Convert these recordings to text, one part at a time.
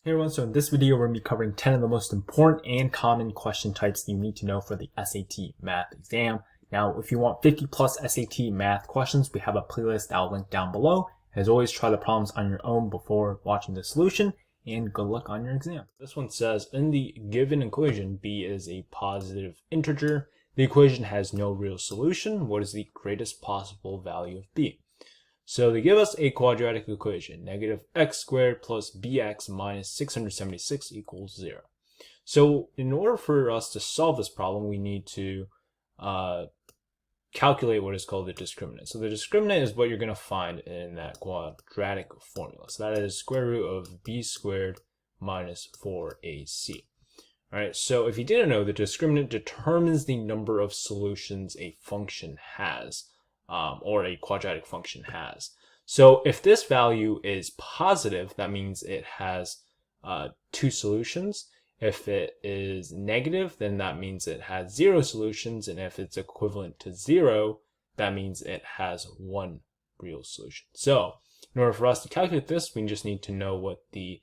Hey everyone, so in this video we're going to be covering 10 of the most important and common question types you need to know for the SAT math exam. Now, if you want 50 plus SAT math questions, we have a playlist I'll link down below. As always, try the problems on your own before watching the solution, and good luck on your exam. This one says, in the given equation, b is a positive integer. The equation has no real solution. What is the greatest possible value of b? So they give us a quadratic equation, negative x squared plus bx minus 676 equals 0. So in order for us to solve this problem, we need to calculate what is called the discriminant. So the discriminant is what you're going to find in that quadratic formula. So that is square root of b squared minus 4ac. All right, so if you didn't know, the discriminant determines the number of solutions a function has. Or a quadratic function has. So if this value is positive, that means it has two solutions. If it is negative, then that means it has 0 solutions. And if it's equivalent to 0, that means it has one real solution. So in order for us to calculate this, we just need to know what the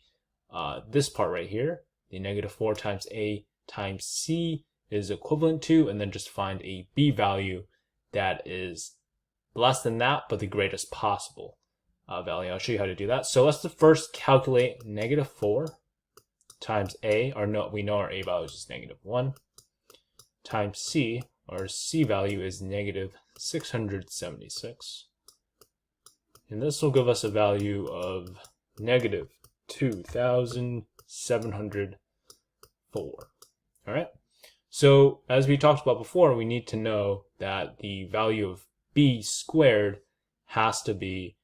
this part right here, the negative 4 times a times c is equivalent to, and then just find a b value that is less than that, but the greatest possible value. I'll show you how to do that. So let's first calculate negative 4 times a, we know our a value is negative 1, times c, our c value is negative 676. And this will give us a value of negative 2,704. All right. So as we talked about before, we need to know that the value of b squared has to be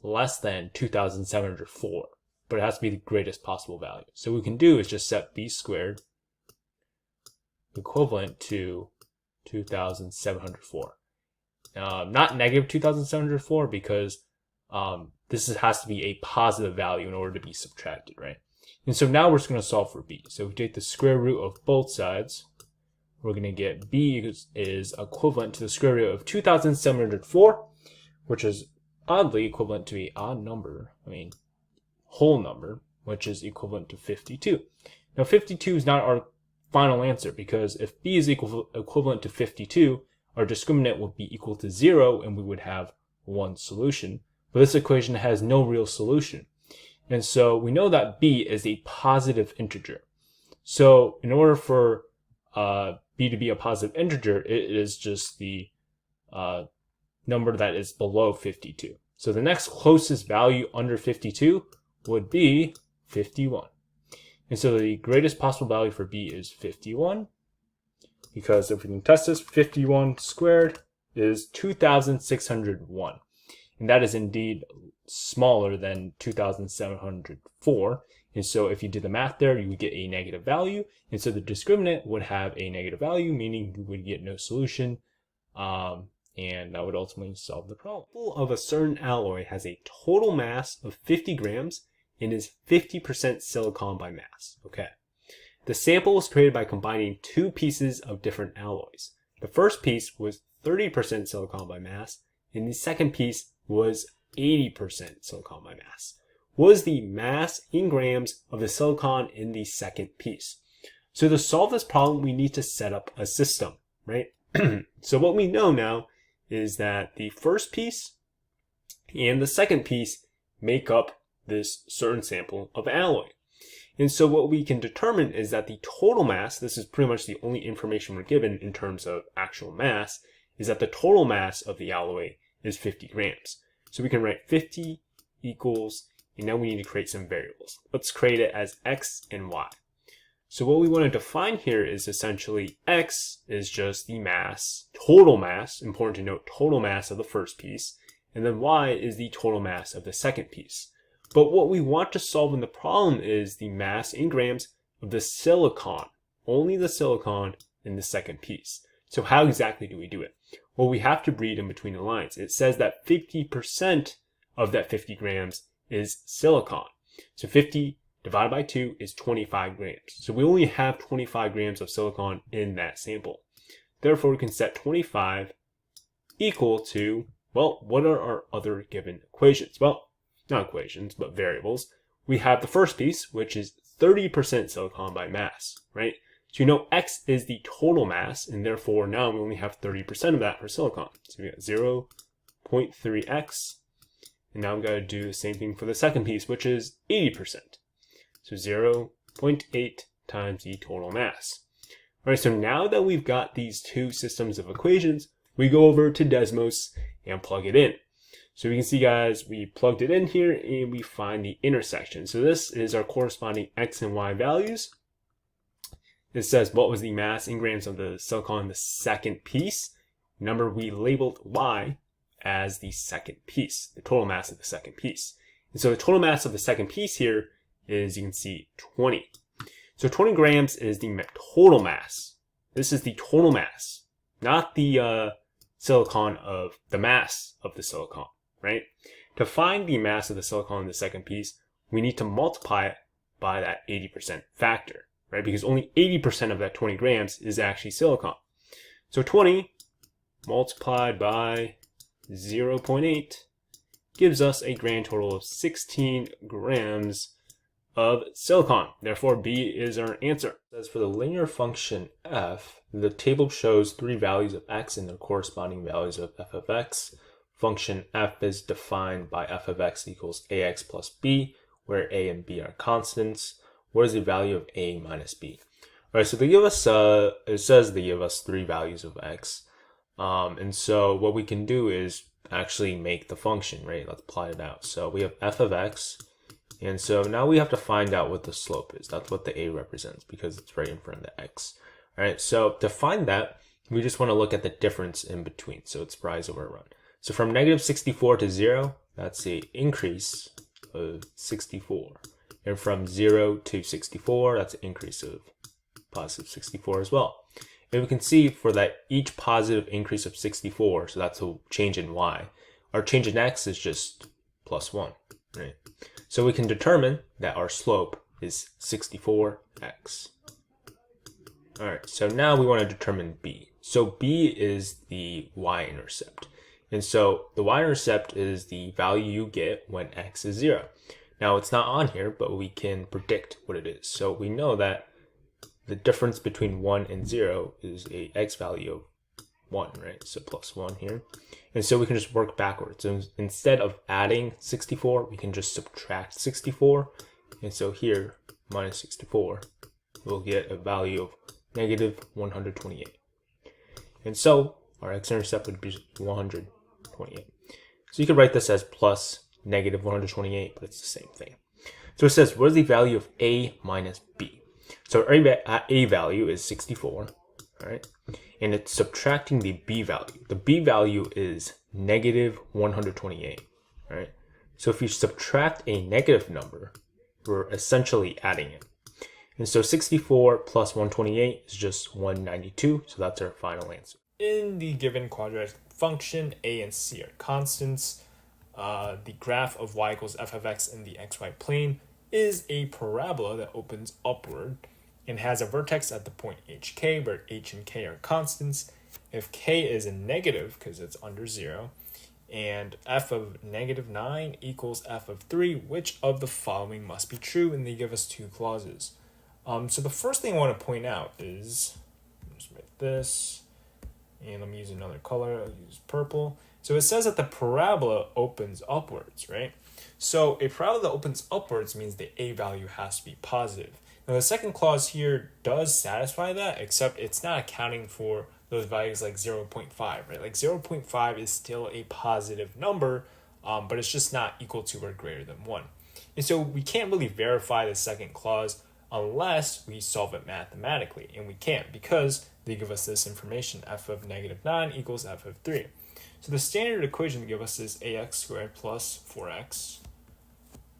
less than 2,704, but it has to be the greatest possible value. So what we can do is just set b squared equivalent to 2,704. Not negative 2,704 because this has to be a positive value in order to be subtracted, right? And so now we're just going to solve for b. So if we take the square root of both sides, we're going to get b is equivalent to the square root of 2,704, which is oddly equivalent to an odd number, whole number, which is equivalent to 52. Now 52 is not our final answer, because if b is equivalent to 52, our discriminant would be equal to 0 and we would have one solution. But this equation has no real solution. And so we know that b is a positive integer. So in order for b to be a positive integer, it is just the number that is below 52. So the next closest value under 52 would be 51. And so the greatest possible value for b is 51, because if we can test this, 51 squared is 2,601. And that is indeed smaller than 2,704. And so if you did the math there, you would get a negative value. And so the discriminant would have a negative value, meaning you would get no solution. And that would ultimately solve the problem. A sample of a certain alloy has a total mass of 50 grams and is 50% silicon by mass. Okay. The sample was created by combining two pieces of different alloys. The first piece was 30% silicon by mass, and the second piece was 80% silicon by mass. What is the mass in grams of the silicon in the second piece? So to solve this problem, we need to set up a system, right? So what we know now is that the first piece and the second piece make up this certain sample of alloy. And so what we can determine is that the total mass, this is pretty much the only information we're given in terms of actual mass, is that the total mass of the alloy is 50 grams. So we can write 50 equals, and now we need to create some variables. Let's create it as x and y. So what we want to define here is essentially x is just the mass, total mass, important to note, total mass of the first piece, and then y is the total mass of the second piece. But what we want to solve in the problem is the mass in grams of the silicon, only the silicon in the second piece. So how exactly do we do it? Well, we have to read in between the lines. It says that 50% of that 50 grams is silicon. So 50 divided by 2 is 25 grams. So we only have 25 grams of silicon in that sample. Therefore, we can set 25 equal to, well, what are our other given equations? Well, not equations, but variables. we have the first piece, which is 30% silicon by mass, right? So you know X is the total mass, and therefore now we only have 30% of that for silicon. So we got 0.3x, and now I'm going to do the same thing for the second piece, which is 80%. So 0.8 times the total mass. All right, so now that we've got these two systems of equations, we go over to Desmos and plug it in. So we can see, guys, we plugged it in here and we find the intersection. So this is our corresponding X and Y values. It says what was the mass in grams of the silicon in the second piece. Remember, we labeled Y as the second piece, the total mass of the second piece. And so the total mass of the second piece here is, you can see, 20. So 20 grams is the total mass. This is the total mass, not the silicon of the mass of the silicon, right? To find the mass of the silicon in the second piece, we need to multiply it by that 80% factor, right? Because only 80% of that 20 grams is actually silicon. So 20 multiplied by 0.8 gives us a grand total of 16 grams of silicon. Therefore, B is our answer. As for the linear function f, the table shows three values of x and their corresponding values of f of x. Function f is defined by f of x equals ax plus b, where a and b are constants. What is the value of a minus b? All right, so they give us, it says they give us three values of x. And so what we can do is actually make the function, right? Let's plot it out. So we have f of x. And so now we have to find out what the slope is. That's what the a represents because it's right in front of the x. All right, so to find that, we just want to look at the difference in between. So it's rise over run. So from negative 64 to 0, that's an increase of 64. And from 0 to 64, that's an increase of positive 64 as well. And we can see for that each positive increase of 64, so that's a change in y, our change in x is just plus 1, right? So we can determine that our slope is 64x. All right, so now we want to determine b. So b is the y-intercept. And so the y-intercept is the value you get when x is 0. Now it's not on here, but we can predict what it is. So we know that the difference between 1 and 0 is a x value of 1, right? So plus 1 here. And so we can just work backwards. So instead of adding 64, we can just subtract 64. And so here, minus 64, we'll get a value of negative 128. And so our x-intercept would be 128. So you could write this as plus negative 128, but it's the same thing. So it says, what is the value of a minus b? So our a value is 64, all right? And it's subtracting the b value. The b value is negative 128, right? So if you subtract a negative number, we're essentially adding it. And so 64 plus 128 is just 192, so that's our final answer. In the given quadratic function, a and c are constants. The graph of y equals f of x in the xy plane is a parabola that opens upward and has a vertex at the point hk, where h and k are constants. If k is a negative, because it's under 0, and f of negative 9 equals f of 3, which of the following must be true? And they give us two clauses. So the first thing I want to point out is, just make this, and let me use another color, I'll use purple. So it says that the parabola opens upwards, right? So a parabola that opens upwards means the a value has to be positive. Now the second clause here does satisfy that, except it's not accounting for those values like 0.5, right? Like 0.5 is still a positive number, but it's just not equal to or greater than 1. And so we can't really verify the second clause unless we solve it mathematically, and we can't because they give us this information, f of negative 9 equals f of 3. So the standard equation they give us is ax squared plus 4x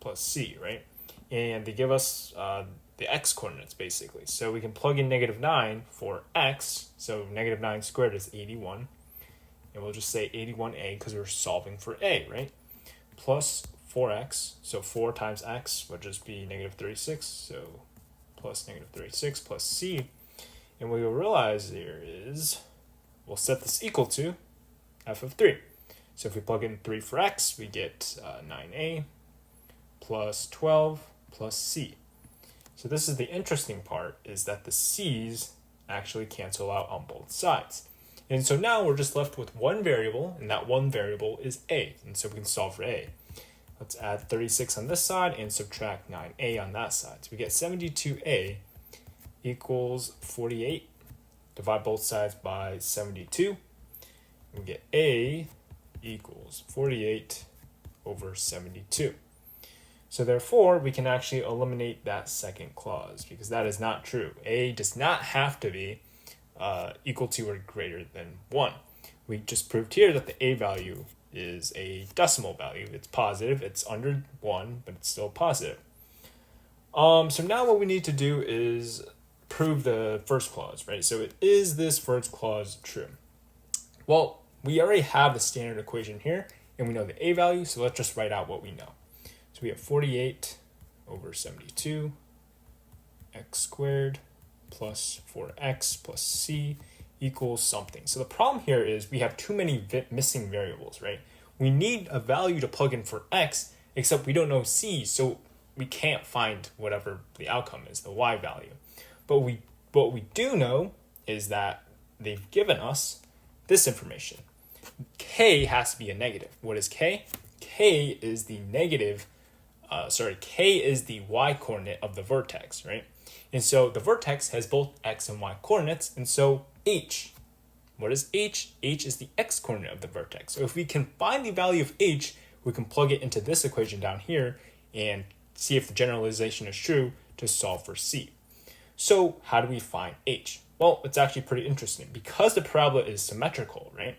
plus c, right? And they give us the x coordinates basically. So we can plug in negative 9 for x, so negative 9 squared is 81, and we'll just say 81a because we're solving for a, right? Plus 4x, so 4 times x would just be negative 36, so plus negative 36 plus c. And what you'll realize here is we'll set this equal to f of 3. So if we plug in 3 for x, we get 9a plus 12 plus c. So this is the interesting part, is that the c's actually cancel out on both sides. And so now we're just left with one variable, and that one variable is a, and so we can solve for a. Let's add 36 on this side and subtract 9a on that side. So we get 72a equals 48. Divide both sides by 72. We get a equals 48 over 72. So therefore, we can actually eliminate that second clause because that is not true. A does not have to be equal to or greater than 1. We just proved here that the a value is a decimal value. It's positive. It's under 1, but it's still positive. So now what we need to do is prove the first clause, right? So is this first clause true? Well, we already have the standard equation here, and we know the a value, so let's just write out what we know. So we have 48 over 72, x squared plus 4x plus c equals something. So the problem here is we have too many missing variables, right? We need a value to plug in for x, except we don't know c, so we can't find whatever the outcome is, the y value. But what we do know is that they've given us this information. K has to be a negative. What is k? K is the negative, K is the y coordinate of the vertex, right? And so the vertex has both x and y coordinates, and so h. What is h? H is the x coordinate of the vertex. So if we can find the value of h, we can plug it into this equation down here and see if the generalization is true to solve for c. So how do we find h? Well, it's actually pretty interesting because the parabola is symmetrical, right?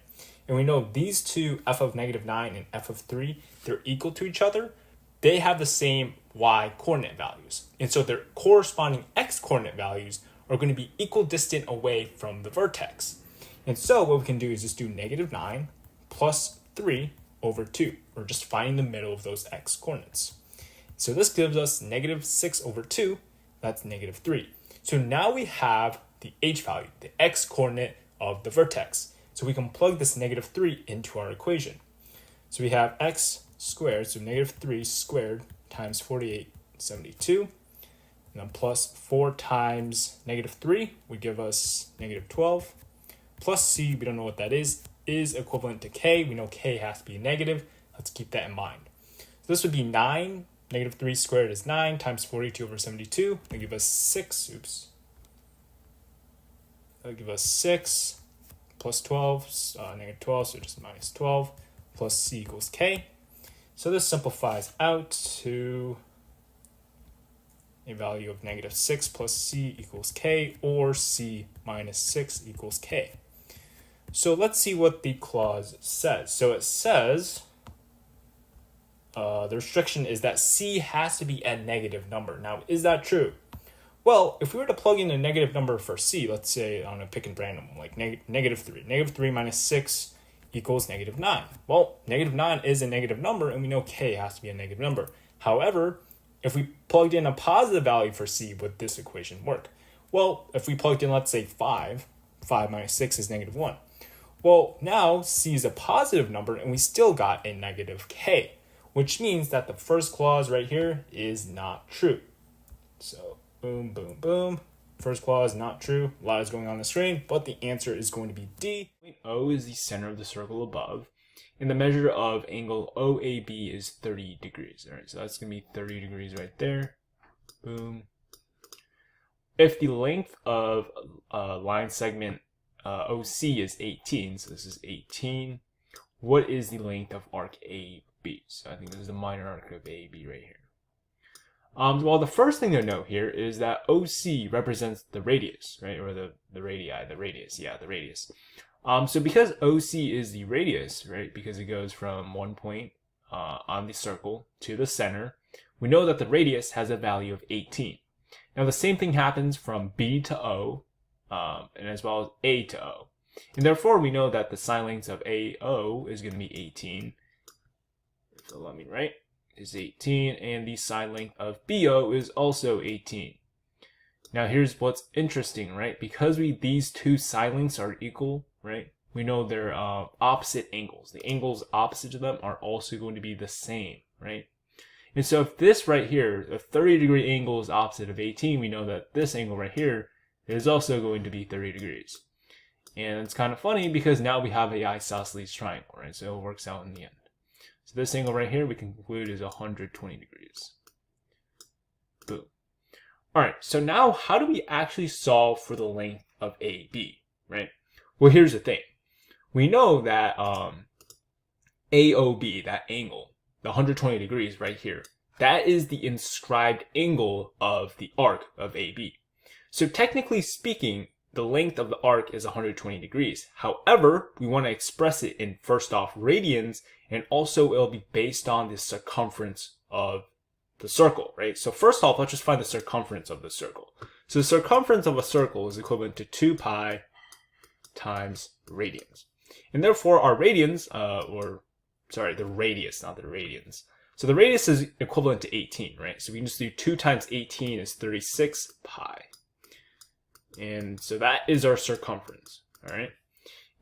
And we know these two, f of negative 9 and f of 3, they're equal to each other. They have the same y coordinate values. And so their corresponding x coordinate values are going to be equidistant away from the vertex. And so what we can do is just do negative 9 plus 3 over 2. We're just finding the middle of those x coordinates. So this gives us negative 6 over 2. That's negative 3. So now we have the h value, the x coordinate of the vertex. So we can plug this negative 3 into our equation. So we have x squared, so negative 3 squared times 48, 72. And then plus 4 times negative 3 would give us negative 12. Plus c, we don't know what that is equivalent to k. We know k has to be negative. Let's keep that in mind. So this would be 9. Negative 3 squared is 9 times 42 over 72. That'll give us 6. That'll give us 6 plus 12, negative 12, so just minus 12, plus c equals k. So this simplifies out to a value of negative 6 plus c equals k, or c minus 6 equals k. So let's see what the clause says. So it says the restriction is that c has to be a negative number. Now, is that true? Well, if we were to plug in a negative number for c, let's say on a pick and random, like negative 3. Negative 3 minus 6 equals negative 9. Well, negative 9 is a negative number, and we know k has to be a negative number. However, if we plugged in a positive value for c, would this equation work? Well, if we plugged in, let's say 5 minus 6 is negative 1. Well, now c is a positive number, and we still got a negative k, which means that the first clause right here is not true. So boom, boom, boom. First clause, not true. A lot is going on the screen, but the answer is going to be D. Point O is the center of the circle above, and the measure of angle OAB is 30 degrees. All right, so that's going to be 30 degrees right there. Boom. If the length of line segment OC is 18, so this is 18, what is the length of arc AB? So I think this is the minor arc of AB right here. Well, the first thing to note here is that OC represents the radius, right? Or the radius. So because OC is the radius, right? Because it goes from one point on the circle to the center, we know that the radius has a value of 18. Now the same thing happens from B to O, and as well as A to O. And therefore we know that the sine length of AO is going to be 18. So let me write. Is 18, and the sine length of BO is also 18. Now here's what's interesting, right? Because these two sine lengths are equal, right? We know they're opposite angles. The angles opposite to them are also going to be the same, right? And so if this right here, a 30-degree angle is opposite of 18, we know that this angle right here is also going to be 30 degrees. And it's kind of funny because now we have a isosceles triangle, right? So it works out in the end. So this angle right here we can conclude is 120 degrees. Boom. All right, so now how do we actually solve for the length of AB, right? Well, here's the thing. We know that AOB, that angle, the 120 degrees right here, that is the inscribed angle of the arc of AB. So technically speaking, the length of the arc is 120 degrees. However, we want to express it in, first off, radians, and also it'll be based on the circumference of the circle, right? So first off, let's just find the circumference of the circle. So the circumference of a circle is equivalent to 2 pi times radians. And therefore our radians, the radius, not the radians. So the radius is equivalent to 18, right? So we can just do 2 times 18 is 36 pi. And so that is our circumference, all right?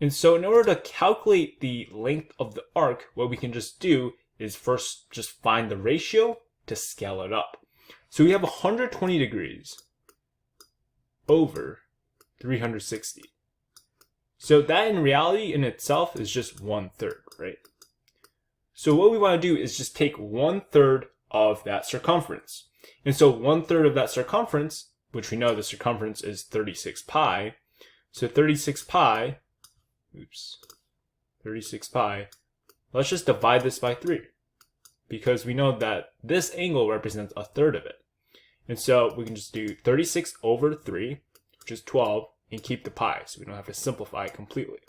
And so in order to calculate the length of the arc, what we can just do is first just find the ratio to scale it up. So we have 120 degrees over 360. So that in reality in itself is just 1/3, right? So what we want to do is just take 1/3 of that circumference. And so 1/3 of that circumference, which we know the circumference is 36 pi. So 36 pi, 36 pi, let's just divide this by 3. Because we know that this angle represents 1/3 of it. And so we can just do 36 over 3, which is 12, and keep the pi, so we don't have to simplify it completely.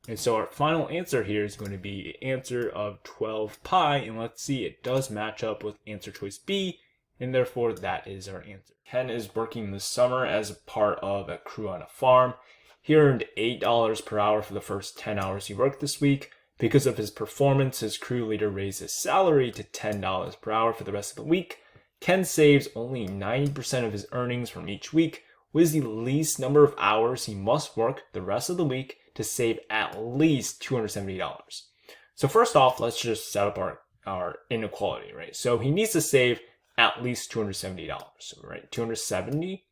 And so our final answer here is going to be an answer of 12 pi, and let's see, it does match up with answer choice B, and therefore that is our answer. Ken is working this summer as a part of a crew on a farm. He earned $8 per hour for the first 10 hours he worked this week. Because of his performance, his crew leader raised his salary to $10 per hour for the rest of the week. Ken saves only 90% of his earnings from each week. What is the least number of hours he must work the rest of the week to save at least $270? So first off, let's just set up our inequality, right? So he needs to save at least $270, right? 270.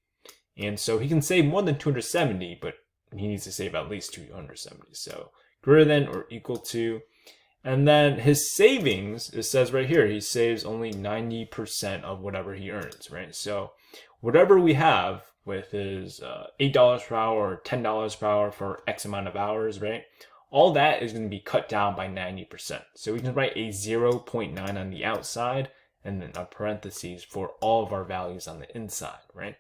And so he can save more than 270, but he needs to save at least 270. So greater than or equal to, and then his savings, it says right here, he saves only 90% of whatever he earns, right? So whatever we have with his $8 per hour or $10 per hour for X amount of hours, right? All that is going to be cut down by 90%. So we can write a 0.9 on the outside and then a parentheses for all of our values on the inside, right?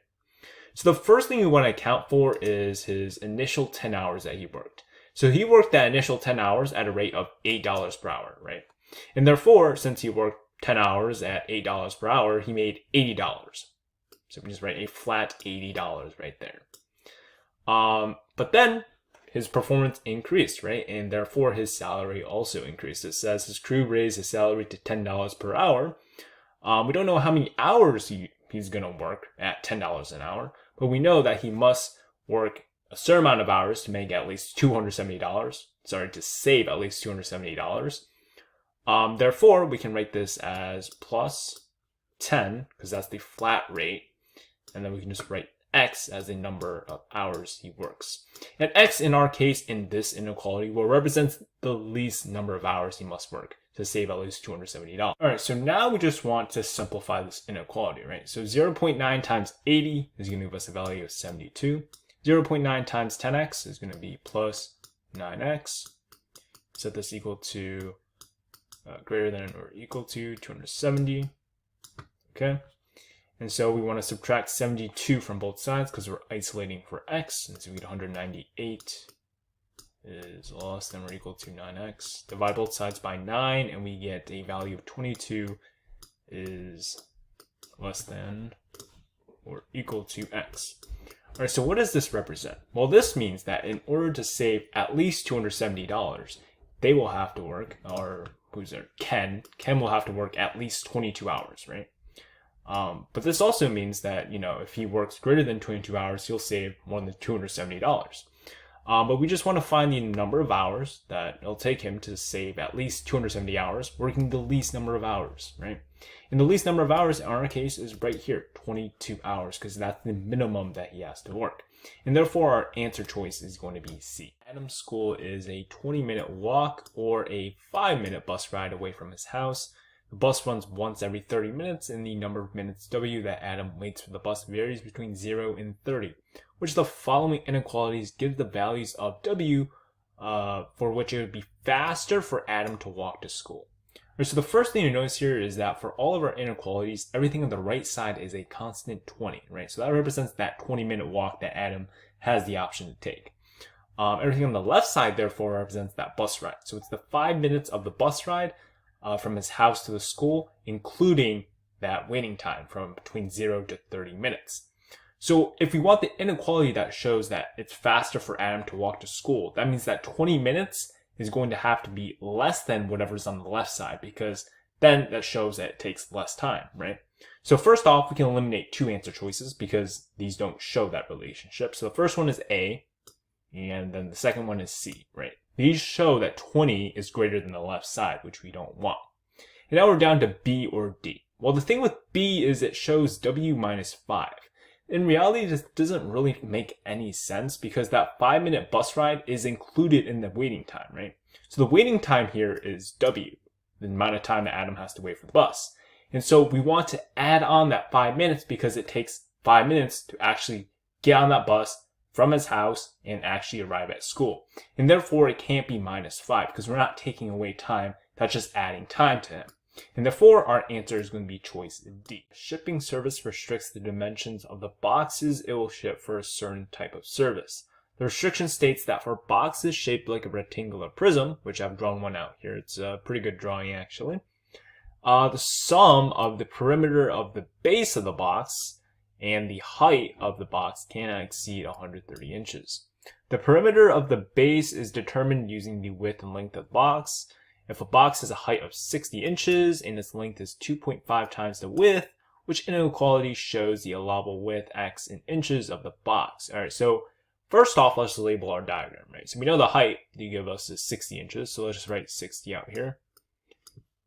So the first thing we want to account for is his initial 10 hours that he worked. So he worked that initial 10 hours at a rate of $8 per hour, right? And therefore, since he worked 10 hours at $8 per hour, he made $80. So we just write a flat $80 right there. But then his performance increased, right? And therefore his salary also increased. It says his crew raised his salary to $10 per hour. We don't know how many hours he's going to work at $10 an hour, but we know that he must work a certain amount of hours to make at least $270. Sorry, to save at least $270. Therefore, we can write this as plus 10, because that's the flat rate. And then we can just write X as the number of hours he works. And X, in our case, in this inequality, will represent the least number of hours he must work to save at least $270. All right, so now we just want to simplify this inequality, right? So 0.9 times 80 is going to give us a value of 72. 0.9 times 10x is going to be plus 9x. Set this equal to greater than or equal to 270. Okay. And so we want to subtract 72 from both sides because we're isolating for x. And so we get 198 is less than or equal to 9x. Divide both sides by 9 and we get a value of 22 is less than or equal to x. All right, so what does this represent? Well, this means that in order to save at least $270, they will have to work, or who's there? Ken will have to work at least 22 hours, right? But this also means that, you know, if he works greater than 22 hours, he'll save more than $270. But we just want to find the number of hours that it'll take him to save at least 270 hours, working the least number of hours, right? And the least number of hours in our case is right here, 22 hours, because that's the minimum that he has to work. And therefore our answer choice is going to be C. Adam's school is a 20-minute walk or a 5-minute bus ride away from his house. The bus runs once every 30 minutes, and the number of minutes W that Adam waits for the bus varies between 0 and 30, which the following inequalities give the values of W for which it would be faster for Adam to walk to school. Right, so the first thing you notice here is that for all of our inequalities, everything on the right side is a constant 20, right? So that represents that 20-minute walk that Adam has the option to take. Everything on the left side, therefore, represents that bus ride. So it's the 5 minutes of the bus ride from his house to the school, including that waiting time from between 0 to 30 minutes. So if we want the inequality that shows that it's faster for Adam to walk to school, that means that 20 minutes is going to have to be less than whatever's on the left side, because then that shows that it takes less time, right? So first off, we can eliminate two answer choices because these don't show that relationship. So the first one is A, and then the second one is C, right? These show that 20 is greater than the left side, which we don't want. And now we're down to B or D. Well, the thing with B is it shows W minus 5. In reality, this doesn't really make any sense because that 5-minute bus ride is included in the waiting time, right? So the waiting time here is W, the amount of time that Adam has to wait for the bus. And so we want to add on that 5 minutes because it takes 5 minutes to actually get on that bus from his house and actually arrive at school. And therefore, it can't be minus 5 because we're not taking away time, that's just adding time to him. And therefore, our answer is going to be choice D. Shipping service restricts the dimensions of the boxes it will ship for a certain type of service. The restriction states that for boxes shaped like a rectangular prism, which I've drawn one out here, it's a pretty good drawing actually, the sum of the perimeter of the base of the box and the height of the box cannot exceed 130 inches. The perimeter of the base is determined using the width and length of the box. If a box has a height of 60 inches and its length is 2.5 times the width, which inequality shows the allowable width x in inches of the box. All right, so first off, let's label our diagram, right? So we know the height they give us is 60 inches, so let's just write 60 out here.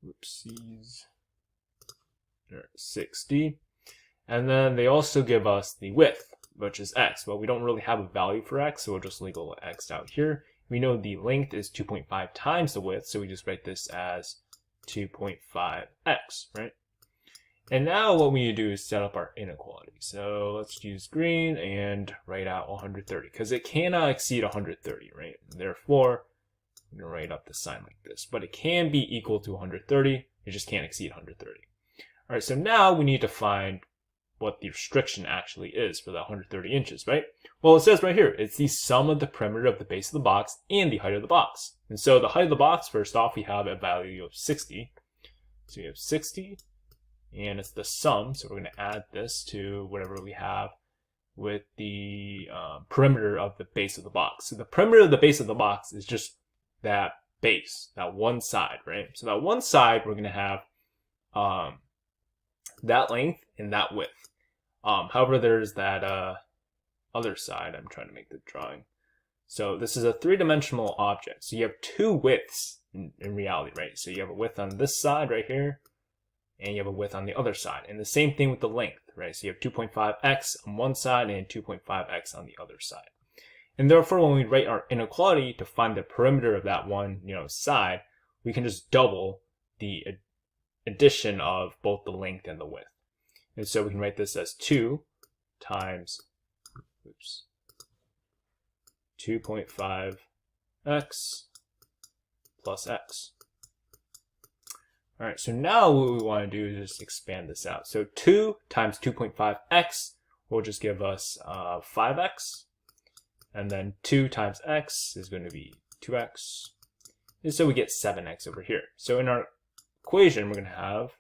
Oopsies. There, 60. And then they also give us the width, which is x. Well, we don't really have a value for x, so we'll just label x out here. We know the length is 2.5 times the width, so we just write this as 2.5x, right? And now what we need to do is set up our inequality. So let's use green and write out 130, because it cannot exceed 130, right? And therefore, I'm going to write up the sign like this. But it can be equal to 130, it just can't exceed 130. All right, so now we need to find what the restriction actually is for the 130 inches, right? Well, it says right here, it's the sum of the perimeter of the base of the box and the height of the box. And so the height of the box, first off, we have a value of 60. So we have 60, and it's the sum. So we're going to add this to whatever we have with the perimeter of the base of the box. So the perimeter of the base of the box is just that base, that one side, right? So that one side, we're going to have that length and that width. However, there's that other side. I'm trying to make the drawing. So this is a three-dimensional object. So you have two widths in reality, right? So you have a width on this side right here, and you have a width on the other side. And the same thing with the length, right? So you have 2.5x on one side and 2.5x on the other side. And therefore, when we write our inequality to find the perimeter of that one, side, we can just double the addition of both the length and the width. And so we can write this as 2 times 2.5x plus x. All right, so now what we want to do is just expand this out. So 2 times 2.5x will just give us 5x. And then 2 times x is going to be 2x. And so we get 7x over here. So in our equation, we're going to have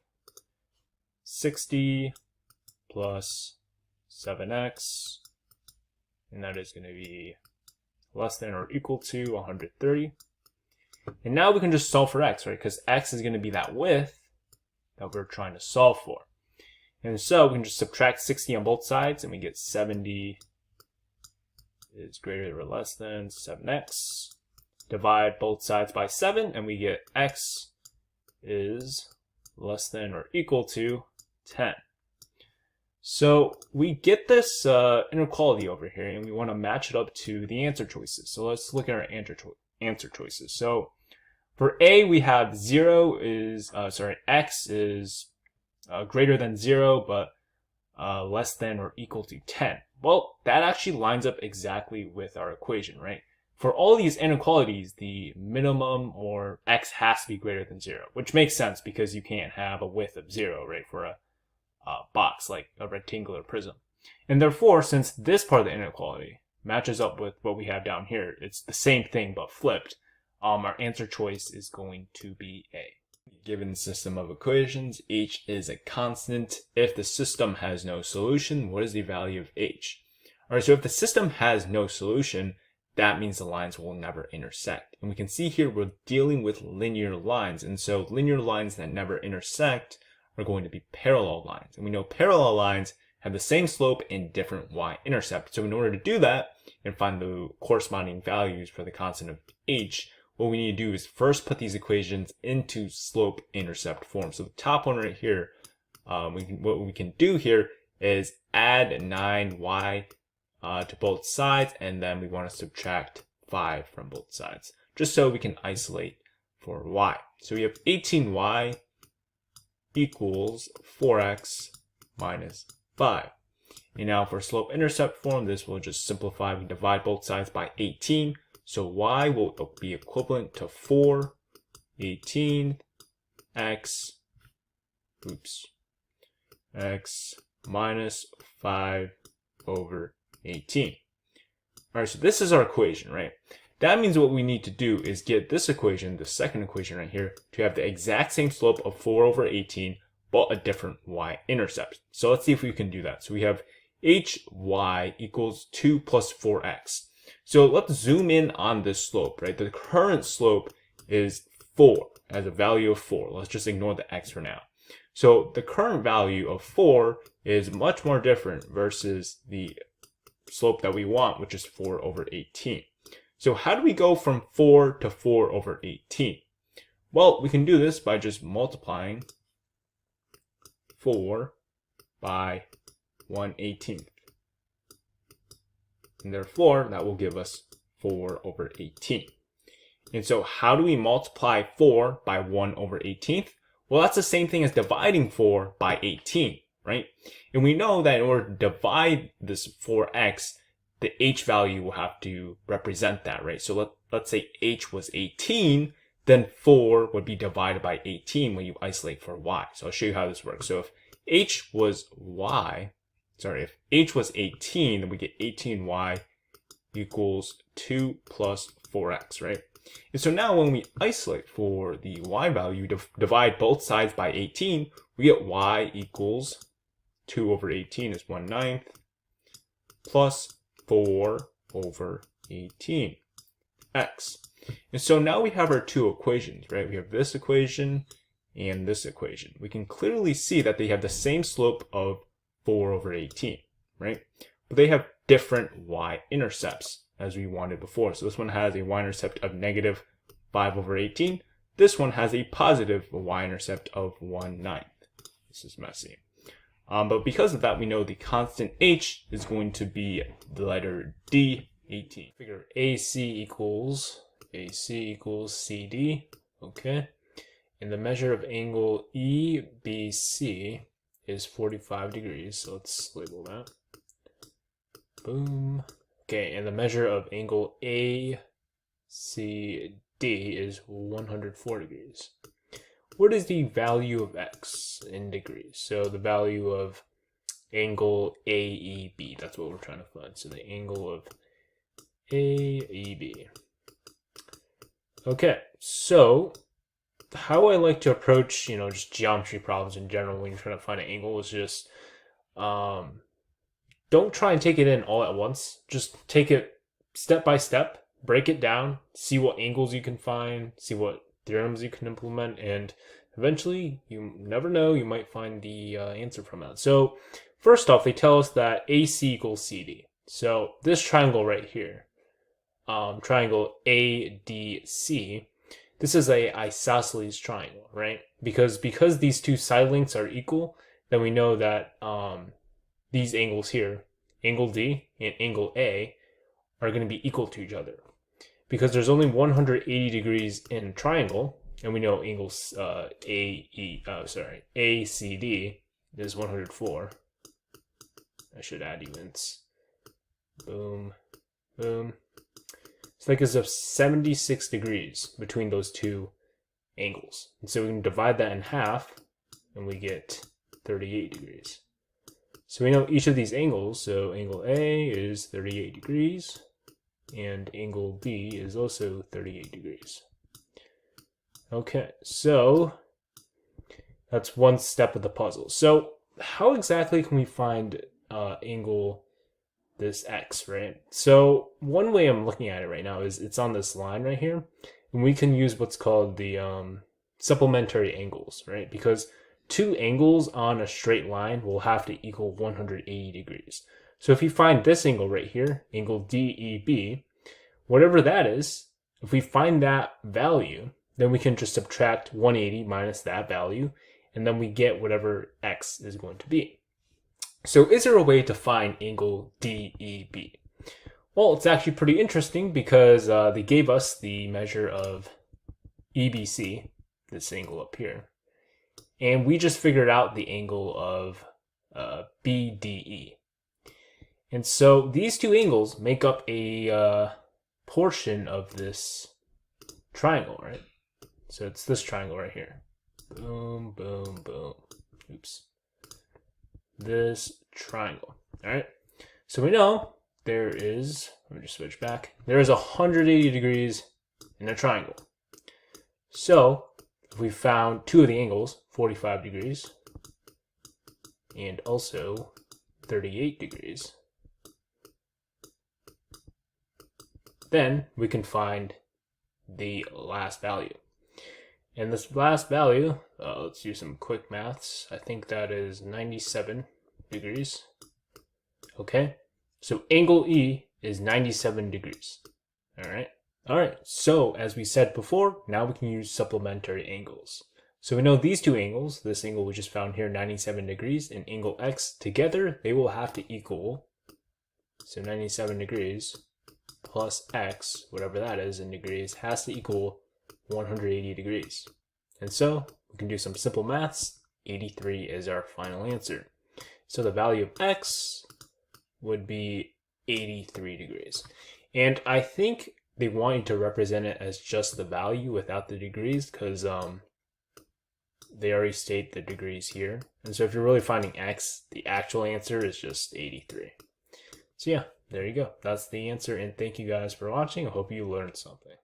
60 plus 7x, and that is going to be less than or equal to 130. And now we can just solve for x, right? Because x is going to be that width that we're trying to solve for. And so we can just subtract 60 on both sides, and we get 70 is greater or less than 7x. Divide both sides by 7, and we get x is less than or equal to 10. So we get this inequality over here, and we want to match it up to the answer choices. So let's look at our answer choices. So for A, we have x is greater than 0, but less than or equal to 10. Well, that actually lines up exactly with our equation, right? For all these inequalities, the minimum or x has to be greater than 0, which makes sense because you can't have a width of 0, right, for a box like a rectangular prism. And therefore, since this part of the inequality matches up with what we have down here, it's the same thing but flipped, our answer choice is going to be A. Given the system of equations, h is a constant. If the system has no solution, what is the value of h? Alright, so if the system has no solution, that means the lines will never intersect. And we can see here we're dealing with linear lines, and so linear lines that never intersect are going to be parallel lines. And we know parallel lines have the same slope and different y-intercept. So in order to do that and find the corresponding values for the constant of h, what we need to do is first put these equations into slope-intercept form. So the top one right here, what we can do here is add 9y to both sides, and then we want to subtract 5 from both sides, just so we can isolate for y. So we have 18y equals 4x minus 5. And now for slope-intercept form, this will just simplify. We divide both sides by 18. So y will be equivalent to 4, 18, x minus 5 over 18. All right, so this is our equation, right? That means what we need to do is get this equation, the second equation right here, to have the exact same slope of 4 over 18, but a different y-intercept. So let's see if we can do that. So we have hy equals 2 plus 4x. So let's zoom in on this slope, right? The current slope is 4, as a value of 4. Let's just ignore the x for now. So the current value of 4 is much more different versus the slope that we want, which is 4 over 18. So how do we go from 4 to 4 over 18? Well, we can do this by just multiplying 4 by 1/18. And therefore, that will give us 4 over 18. And so how do we multiply 4 by 1 over 18th? Well, that's the same thing as dividing 4 by 18, right? And we know that in order to divide this 4x, the h value will have to represent that, right? So let's say h was 18, then 4 would be divided by 18 when you isolate for y. So I'll show you how this works. So if h was if h was 18, then we get 18y equals 2 plus 4x, right? And so now when we isolate for the y value, divide both sides by 18, we get y equals 2 over 18 is 1/9 plus 4 over 18 x. And so now we have our two equations, right? We have this equation and this equation. We can clearly see that they have the same slope of 4 over 18, right? But they have different y-intercepts as we wanted before. So this one has a y-intercept of negative 5 over 18. This one has a positive y-intercept of 1/9. This is messy. But because of that, we know the constant h is going to be the letter D, 18. Figure AC equals CD, okay? And the measure of angle EBC is 45 degrees, so let's label that. Boom. Okay, and the measure of angle ACD is 104 degrees. What is the value of x in degrees? So the value of angle AEB, that's what we're trying to find. So the angle of AEB. Okay, so how I like to approach, just geometry problems in general when you're trying to find an angle is just, don't try and take it in all at once. Just take it step by step, break it down, see what angles you can find, see what theorems you can implement, and eventually, you never know, you might find the answer from that. So first off, they tell us that AC equals CD. So this triangle right here, triangle ADC, this is a isosceles triangle, right? Because these two side lengths are equal, then we know that these angles here, angle D and angle A, are going to be equal to each other. Because there's only 180 degrees in a triangle, and we know angles ACD is 104. I should add evens. Boom, boom. So that gives us 76 degrees between those two angles. And so we can divide that in half, and we get 38 degrees. So we know each of these angles, so angle A is 38 degrees, and angle B is also 38 degrees. Okay, so that's one step of the puzzle. So how exactly can we find angle this X, right? So one way I'm looking at it right now is it's on this line right here, and we can use what's called the supplementary angles, right? Because two angles on a straight line will have to equal 180 degrees. So if you find this angle right here, angle DEB, whatever that is, if we find that value, then we can just subtract 180 minus that value, and then we get whatever X is going to be. So is there a way to find angle DEB? Well, it's actually pretty interesting because they gave us the measure of EBC, this angle up here, and we just figured out the angle of BDE. And so these two angles make up a portion of this triangle, right? So it's this triangle right here. Boom, boom, boom. Oops. This triangle. All right. So we know there is, let me just switch back. There is 180 degrees in a triangle. So if we found two of the angles, 45 degrees and also 38 degrees, then we can find the last value. And this last value, let's do some quick maths. I think that is 97 degrees. Okay, so angle E is 97 degrees. All right. All right, so as we said before, now we can use supplementary angles. So we know these two angles, this angle we just found here, 97 degrees, and angle X, together they will have to equal, so 97 degrees plus X, whatever that is in degrees, has to equal 180 degrees. And so we can do some simple maths. 83 is our final answer. So the value of X would be 83 degrees. And I think they want you to represent it as just the value without the degrees, because they already state the degrees here. And so if you're really finding X, the actual answer is just 83. So yeah, there you go. That's the answer, and thank you guys for watching. I hope you learned something.